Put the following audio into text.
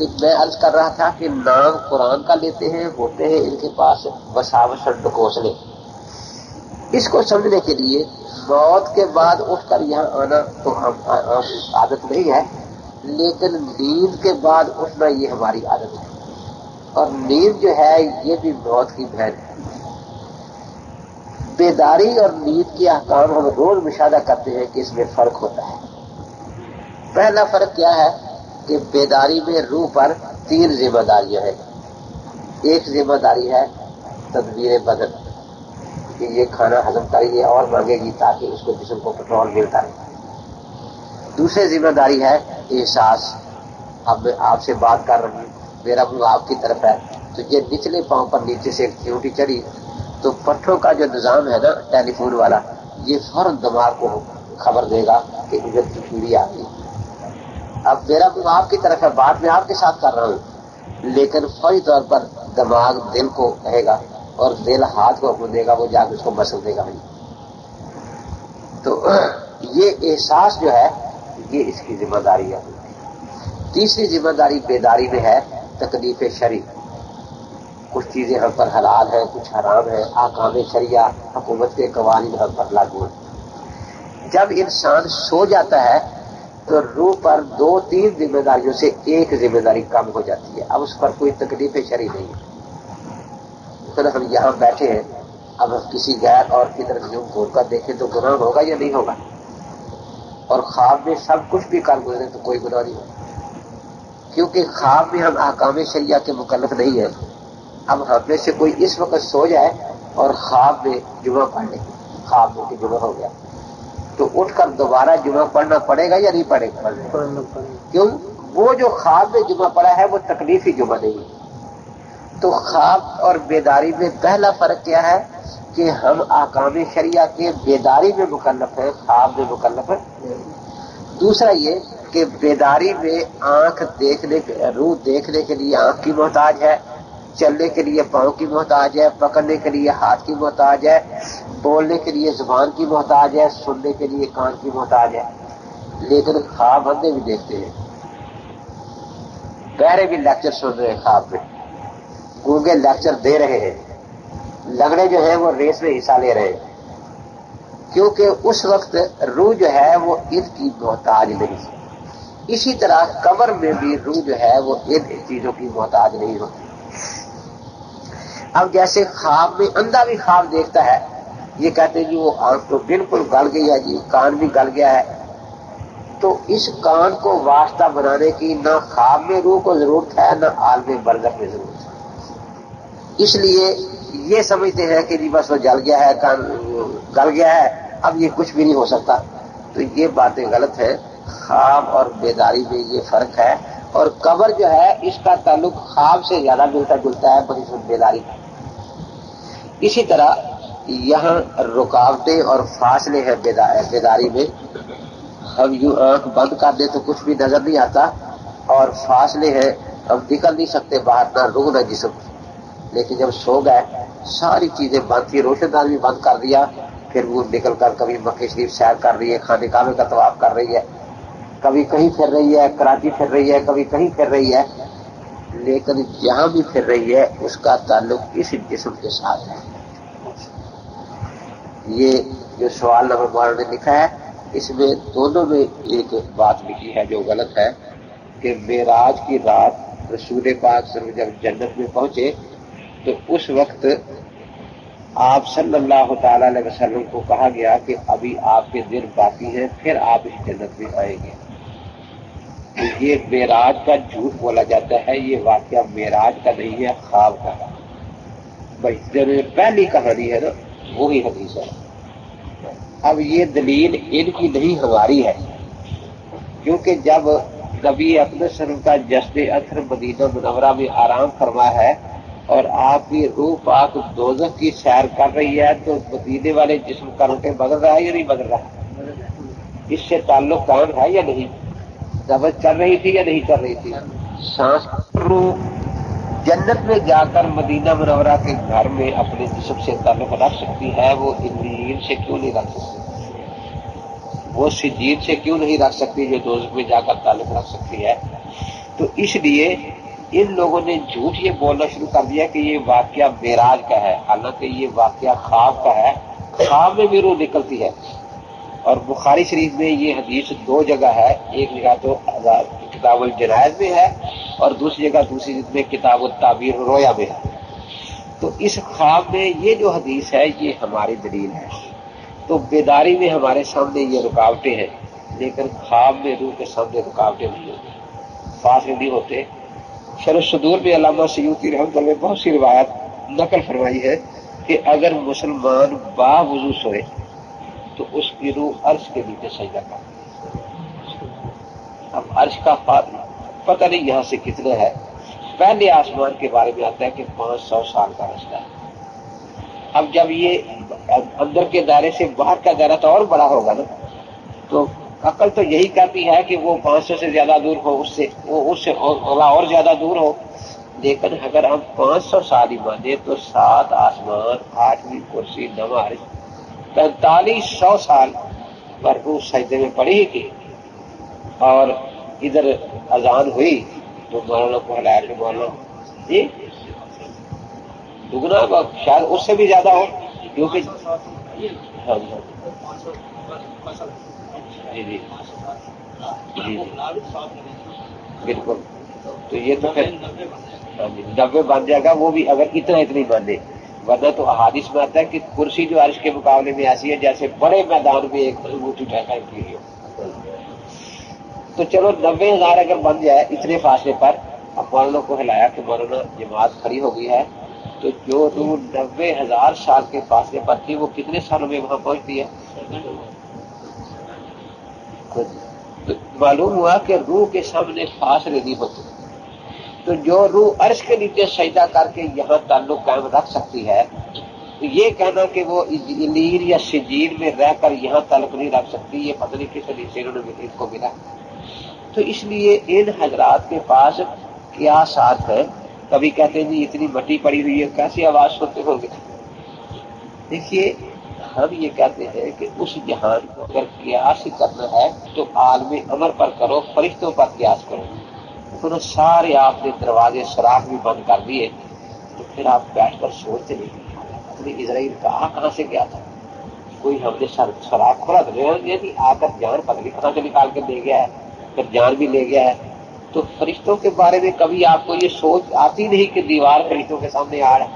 کہ میں عرض کر رہا تھا کہ نام قرآن کا لیتے ہیں، ہوتے ہیں ان کے پاس وساوس ڈکوسلے. اس کو سمجھنے کے لیے موت کے بعد اٹھ کر یہاں آنا تو ہم عادت نہیں ہے، لیکن نیند کے بعد اٹھنا یہ ہماری عادت ہے. اور نیند جو ہے یہ بھی موت کی بہن ہے. بیداری اور نیند کے احکام ہم روز مشاہدہ کرتے ہیں کہ اس میں فرق ہوتا ہے. پہلا فرق کیا ہے کہ بیداری میں روح پر 3 ذمہ داریاں ہیں. ایک ذمہ داری ہے تدبیر بدن کہ یہ کھانا ہضم کریے اور مانگے گی تاکہ اس کو جسم کو پیٹرول ملتا رہے. دوسری ذمہ داری ہے احساس. اب میں آپ سے بات کر رہا ہوں، میرا منہ آپ کی طرف ہے، تو یہ نچلے پاؤں پر نیچے سے ایک چیونٹی چڑھی تو پٹھوں کا جو نظام ہے نا ٹیلی فون والا، یہ فوراً دماغ کو خبر دے گا کہ ادھر کی کیڑی آ گئی. اب میرا منہ آپ کی طرف ہے، بات میں آپ کے ساتھ کر رہا ہوں، لیکن فوری طور پر دماغ دل کو کہے گا اور دل ہاتھ کو حکم دے گا، وہ جا کے اس کو مسل دے گا. تو یہ احساس جو ہے یہ اس کی ذمہ داری ہے. تیسری ذمہ داری بیداری میں ہے تکلیف شرعی. کچھ چیزیں ہم پر حلال ہیں، کچھ حرام ہیں، احکام شریعہ حکومت کے قوانین ہم پر لاگو ہیں. جب انسان سو جاتا ہے تو روح پر 2-3 ذمہ داریوں سے ایک ذمہ داری کم ہو جاتی ہے. اب اس پر کوئی تکلیف شرعی نہیں ہے. مثلا ہم یہاں بیٹھے ہیں، اب ہم کسی غیر اور کی طرف یوں گھور کر دیکھیں تو گناہ ہوگا یا نہیں ہوگا؟ اور خواب میں سب کچھ بھی کر گزرے تو کوئی گناہ نہیں ہوگا، کیونکہ خواب میں ہم احکام شریعہ کے مکلف نہیں ہیں. اب ہم میں سے کوئی اس وقت سو جائے اور خواب میں جمعہ پڑھ لے، خواب میں کہ جمعہ ہو گیا، تو اٹھ کر دوبارہ جمعہ پڑھنا پڑے گا یا نہیں پڑے گا؟ کیوں؟ وہ جو خواب میں جمعہ پڑا ہے وہ تکلیفی جمعہ نہیں ہے. تو خواب اور بیداری میں پہلا فرق کیا ہے کہ ہم احکام شریعہ کے بیداری میں مکلف ہیں، خواب میں مکلف ہیں. دوسرا یہ کہ بیداری میں آنکھ دیکھنے، روح دیکھنے کے لیے آنکھ کی محتاج ہے، چلنے کے لیے پاؤں کی محتاج ہے، پکڑنے کے لیے ہاتھ کی محتاج ہے، بولنے کے لیے زبان کی محتاج ہے، سننے کے لیے کان کی محتاج ہے. لیکن خواب اندھے بھی دیکھتے ہیں، بہرے بھی لیکچر سن رہے ہیں، خواب میں گونگے لیکچر دے رہے ہیں، لنگڑے جو ہیں وہ ریس میں حصہ لے رہے ہیں، کیونکہ اس وقت روح جو ہے وہ ان کی محتاج نہیں. اسی طرح قبر میں بھی روح جو ہے وہ ان چیزوں کی محتاج نہیں ہوتی. اب جیسے خواب میں اندھا بھی خواب دیکھتا ہے، یہ کہتے ہیں جی وہ آنکھ تو بالکل گل گئی ہے، جی کان بھی گل گیا ہے، تو اس کان کو واسطہ بنانے کی نہ خواب میں روح کو ضرورت ہے نہ عالم برزخ میں ضرورت ہے. اس لیے یہ سمجھتے ہیں کہ جی بس وہ جل گیا ہے، کان گل گیا ہے، اب یہ کچھ بھی نہیں ہو سکتا. تو یہ باتیں غلط ہیں. خواب اور بیداری میں یہ فرق ہے. اور قبر جو ہے اس کا تعلق خواب سے زیادہ ملتا جلتا ہے بنسبت بیداری. اسی طرح یہاں رکاوٹیں اور فاصلے ہیں بیداری میں. ہم یوں آنکھ بند کر دیں تو کچھ بھی نظر نہیں آتا، اور فاصلے ہیں، ہم نکل نہیں سکتے باہر، نہ روح نہ جسم. لیکن جب سو گئے ساری چیزیں بند تھی، روشن دان بھی بند کر دیا، پھر وہ نکل کر کبھی مکہ شریف سیر کر رہی ہے، خانہ کعبہ کا طواف کر رہی ہے، کبھی کہیں پھر رہی ہے، کراچی پھر رہی ہے، کبھی کہیں پھر رہی ہے، لیکن جہاں بھی پھر رہی ہے اس کا تعلق اس جسم کے ساتھ ہے. یہ جو سوال نمبر 12 نے لکھا ہے اس میں دونوں میں ایک بات لکھی ہے جو غلط ہے کہ معراج کی رات رسول پاک صلی اللہ علیہ وسلم جب جنت میں پہنچے تو اس وقت آپ صلی اللہ تعالی علیہ وسلم کو کہا گیا کہ ابھی آپ کے دن باقی ہیں، پھر آپ اس جنت میں آئیں گے. یہ معراج کا جھوٹ بولا جاتا ہے، یہ واقعہ معراج کا نہیں ہے، خواب کا. بھائی جو پہلی کہانی ہے نا وہی حدیث ہے. اب یہ دلیل ان کی نہیں ہماری ہے، کیونکہ جب نبی اکرم صلی اللہ علیہ وسلم کا جسد اطہر مدینہ منورہ میں آرام فرما ہے اور آپ کی روح پاک دوزخ کی سیر کر رہی ہے، تو مدینے والے جسم کا رنگ بدل رہا ہے یا نہیں بدل رہا؟ اس سے تعلق قائم ہے یا نہیں؟ نبض چل رہی تھی یا نہیں چل رہی تھی؟ سانس. روح جنت میں جا کر مدینہ منورہ کے گھر میں اپنے جسم سے تعلق رکھ سکتی ہے، وہ علیین سے کیوں نہیں رکھ سکتی؟ وہ سجید سے کیوں نہیں رکھ سکتی جو دوزخ میں جا کر تعلق رکھ سکتی ہے؟ تو اس لیے ان لوگوں نے جھوٹ یہ بولنا شروع کر دیا کہ یہ واقعہ معراج کا ہے، حالانکہ یہ واقعہ خواب کا ہے، خواب میں بھی روح نکلتی ہے۔ اور بخاری شریف میں یہ حدیث دو جگہ ہے، ایک جگہ تو کتاب الجنائز میں ہے اور دوسری جگہ دوسری جلد میں کتاب التعبیر رویا میں ہے۔ تو اس خواب میں یہ جو حدیث ہے یہ ہماری دلیل ہے۔ تو بیداری میں ہمارے سامنے یہ رکاوٹیں ہیں، لیکن خواب میں روح کے سامنے رکاوٹیں نہیں ہوتی، فاصلے نہیں ہوتے۔ شرح الصدور میں علامہ سیوطی رحمۃ اللہ نے بہت سی روایت نقل فرمائی ہے کہ اگر مسلمان با وضو سوئے تو اس کی روح عرش کے نیچے سجدہ کرتی ہے۔ اب عرش کا پتہ نہیں یہاں سے کتنا ہے، پہلے آسمان کے بارے میں آتا ہے کہ 500 سال کا رستہ ہے۔ اب جب یہ اندر کے دائرے سے باہر کا دائرہ تو اور بڑا ہوگا نا، تو عقل تو یہی کہتی ہے کہ وہ 500 سے زیادہ دور ہو، اس سے اور زیادہ دور ہو۔ لیکن اگر ہم 500 سال ہی مانے تو 7 آسمان، 8ویں کرسی، 9 عرش، 4500 سال پر روح سجدے میں پڑی ہی تھی۔ اور ادھر اذان ہوئی تو مولانا کو ہلایا کہ مولانا جی دگنا شاید اس سے بھی زیادہ ہو، کیونکہ ہاں جی جی جی بالکل، تو یہ تو پھر 90 بن جائے گا، وہ بھی اگر اتنی مانے، ورنہ تو احادیث میں آتا ہے کہ کرسی جو عرش کے مقابلے میں ایسی ہے جیسے بڑے میدان میں ایک انگوٹھی ٹھہرا کی ہو۔ تو چلو 90,000 اگر بن جائے اتنے فاصلے پر، اب مولانا کو ہلایا کہ مولانا جماعت کھڑی ہو گئی ہے، تو جو روح 90,000 سال کے فاصلے پر تھی وہ کتنے سالوں میں وہاں پہنچتی ہے؟ تو معلوم ہوا کہ روح کے سامنے فاصلے نہیں ہوتے۔ تو جو روح عرش کے نیچے سجدہ کر کے یہاں تعلق قائم رکھ سکتی ہے، تو یہ کہنا کہ وہ علین یا سجین میں رہ کر یہاں تعلق نہیں رکھ سکتی، یہ پتہ نہیں کس حدیث سے انہوں نے کو ملا۔ تو اس لیے ان حضرات کے پاس کیا ساتھ ہے، کبھی کہتے ہیں جی اتنی مٹی پڑی ہوئی ہے، کیسی آواز سنتے ہوں گے۔ دیکھیے ہم یہ کہتے ہیں کہ اس جہان کو اگر قیاس ہی کرنا ہے تو عالم امر پر کرو، فرشتوں پر قیاس کرو۔ انہوں سارے آپ نے دروازے سراغ بھی بند کر دیے، تو پھر آپ بیٹھ کر سوچتے نہیں اپنی اسرائیل کہاں سے گیا تھا، کوئی ہم نے سراغ کھولا تو نہیں، آ کر جان پتہ نہیں کہاں سے نکال کے لے گیا ہے، پھر جان بھی لے گیا ہے۔ تو فرشتوں کے بارے میں کبھی آپ کو یہ سوچ آتی نہیں کہ دیوار فرشتوں کے سامنے آ رہا ہے؟